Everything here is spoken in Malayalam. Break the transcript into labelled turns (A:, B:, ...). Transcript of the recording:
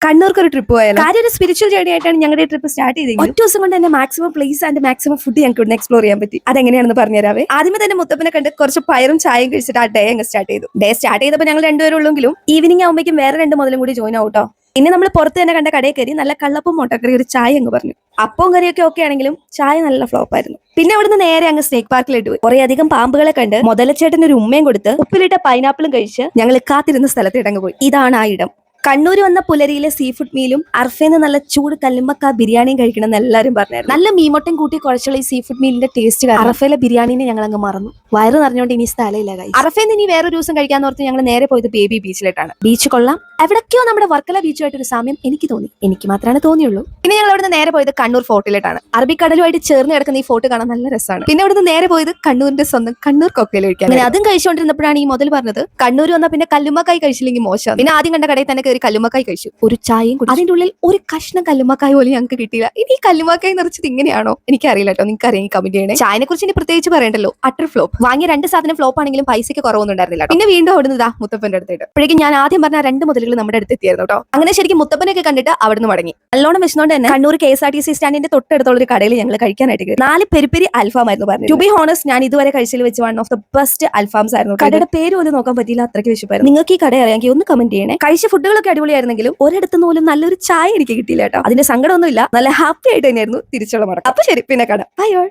A: കണ്ണൂർക്ക് ഒരു ട്രിപ്പ് പോയാലോ? കാര്യം ഒരു സ്പിരിച്വൽ ജേർണി ആയിട്ടാണ് ഞങ്ങളുടെ ട്രിപ്പ് സ്റ്റാർട്ട് ചെയ്തത്. ഒറ്റ ദിവസം കൊണ്ട് തന്നെ maximum place and maximum food ഞങ്ങൾക്ക് ഇവിടെ എക്സ്പ്ലോർ ചെയ്യാൻ പറ്റി. അതെങ്ങനെയാണെന്ന് പറഞ്ഞുതരാവേ. ആദ്യമേ തന്നെ മുത്തപ്പനെ കണ്ട് കുറച്ച് പയറും ചായയും കഴിച്ചിട്ട് ആ ഡേ അങ്ങ് സ്റ്റാർട്ട് ചെയ്തു. ഡേ സ്റ്റാർട്ട് ചെയ്തപ്പോൾ ഞങ്ങൾ രണ്ടുപേരും ഉള്ളെങ്കിലും ഈവനിങ് ആകുമ്പോഴേക്കും വേറെ 2 മുതലും കൂടി ജോയിൻ ആവട്ടോ. പിന്നെ നമ്മൾ പുറത്ത് തന്നെ കണ്ട കടയിൽ കയറി നല്ല കള്ളപ്പും മുട്ടക്കറി ഒരു ചായ അങ്ങ് പറഞ്ഞു. അപ്പവും കറിയൊക്കെ ഓക്കെ ആണെങ്കിലും ചായ നല്ല ഫ്ലോപ്പ് ആയിരുന്നു. പിന്നെ അവിടുന്ന് നേരെ അങ്ങ് സ്നേക്ക് പാർക്കിലിട്ട് പോയി. കുറെ അധികം പാമ്പുകളെ കണ്ട് മുതലച്ചേട്ടന് ഒരു ഉമ്മയും കൊടുത്ത് ഉപ്പിലിട്ട പൈനാപ്പിളും കഴിച്ച് ഞങ്ങൾ കാത്തിരുന്ന സ്ഥലത്ത് ഇടങ്ങ് പോയി. ഇതാണ് ആ ഇടം. കണ്ണൂർ വന്ന പുലരിയിലെ സീ ഫുഡ് മീലും അർഫേന്ന് നല്ല ചൂട് കല്ലുമ്മക്ക ബിരിയാണിയും കഴിക്കണം എന്ന് എല്ലാവരും പറഞ്ഞായിരുന്നു. നല്ല മീമൊട്ടയും കൂട്ടി കുഴച്ചുള്ള ഈ സീ ഫുഡ് മീലിന്റെ ടേസ്റ്റ് അറഫയിലെ ബിരിയാണിനെ ഞങ്ങൾ അങ്ങ് മറന്നു. വയറ് നിറഞ്ഞുകൊണ്ട് ഇനി സ്ഥലമില്ല. അറഫേന്ന് ഇനി വേറൊരു ദിവസം കഴിക്കാന്ന് ഓർത്ത് ഞങ്ങൾ നേരെ പോയത് ബേബി ബീച്ചിലോട്ടാണ്. ബീച്ച് കൊള്ളാം. എവിടൊക്കെയോ നമ്മുടെ വർക്കല ബീച്ചുമായിട്ടൊരു സാമ്യം എനിക്ക് തോന്നി. എനിക്ക് മാത്രമാണ് തോന്നിയുള്ളൂ. പിന്നെ ഞങ്ങൾ അവിടുന്ന് നേരെ പോയത് കണ്ണൂർ ഫോർട്ടിലോട്ടാണ്. അറബിക്കടലുമായിട്ട് ചേർന്ന് കിടക്കുന്ന ഈ ഫോർട്ട് കാണാൻ നല്ല രസമാണ്. പിന്നെ അവിടുന്ന് നേരെ പോയത് കണ്ണൂരിന്റെ സ്വന്തം കണ്ണൂർ കൊക്കയിൽ കഴിക്കാൻ. അങ്ങനെ അതും കഴിച്ചുകൊണ്ടിരുന്നപ്പോഴാണ് ഈ മുതൽ പറഞ്ഞത് കണ്ണൂർ വന്നാൽ പിന്നെ കല്ലുമ്മക്കായി കഴിച്ചില്ലെങ്കിൽ മോശം. പിന്നെ ആദ്യം കണ്ട കടയിൽ തന്നെ കയറി കല്ലുമ്മക്കായി കഴിച്ചു. ഒരു ചായയും കൂടി. അതിന്റെ ഉള്ളിൽ ഒരു കഷ്ണം കല്ലുമ്മക്കായ പോലും ഞങ്ങൾക്ക് കിട്ടിയില്ല. ഇനി ഈ കല്ലുമ്മക്കായി നിറച്ചത് ഇങ്ങനെയാണോ? എനിക്കറിയില്ല കേട്ടോ. നിങ്ങൾക്ക് അറിയാം കമന്റ് ചെയ്യണേ. ചായനെ കുറിച്ച് ഇനി പ്രത്യേകിച്ച് പറയണ്ടല്ലോ. Utter flop. വാങ്ങിയ 2 സാധനം ഫ്ലോപ്പ് ആണെങ്കിലും പൈസയ്ക്ക് കുറവൊന്നും ഉണ്ടായിരുന്നില്ല. പിന്നെ വീണ്ടും അവിടുന്ന് മുത്തപ്പന്റെ അടുത്തായിട്ട്. അപ്പോഴേക്കും ഞാൻ ആദ്യം പറഞ്ഞ 2 മുതലുകൾ നമ്മുടെ അടുത്ത് എത്തിയായിരുന്നു കേട്ടോ. അങ്ങനെ ശരിക്കും മുത്തപ്പനൊക്കെ കണ്ടിട്ട് അവിടുന്ന് മടങ്ങി. നല്ലോണം വിശന്നുകൊണ്ട് തന്നെ കണ്ണൂർ KSRTC സ്റ്റാൻഡിന്റെ തൊട്ടടുത്തുള്ള ഒരു കടയിൽ ഞങ്ങൾ കഴിക്കാനായിട്ട് 4 പെരിപ്പെരി അൽഫാം ആയിരുന്നു പറഞ്ഞു. ടു ബി ഹോണസ്റ്റ് ഞാൻ ഇതുവരെ കഴിച്ചതിൽ വെച്ച് വൺ ഓഫ് ദ ബെസ്റ്റ് അൽഫാംസ് ആയിരുന്നു. കടയുടെ പേര് പോലും നോക്കാൻ പറ്റിയില്ല, അത്രയ്ക്ക് വിശപ്പായിരുന്നു. നിങ്ങൾക്ക് ഈ കട അറിയാമെങ്കിൽ ഒന്ന് കമന്റ് ചെയ്യണേ. കഴിച്ച ഫുഡുകളൊക്കെ അടിപൊളിയായിരുന്നെങ്കിലും ഒരിടത്തുനിന്ന് പോലും നല്ലൊരു ചായ എനിക്ക് കിട്ടിയില്ല കേട്ടോ. അതിന്റെ സങ്കടമൊന്നുമില്ല. നല്ല ഹാപ്പി ആയിട്ട് തന്നെയായിരുന്നു തിരിച്ചുള്ള മടക്കം. അപ്പൊ ശരി, പിന്നെ കാണാം. Bye all.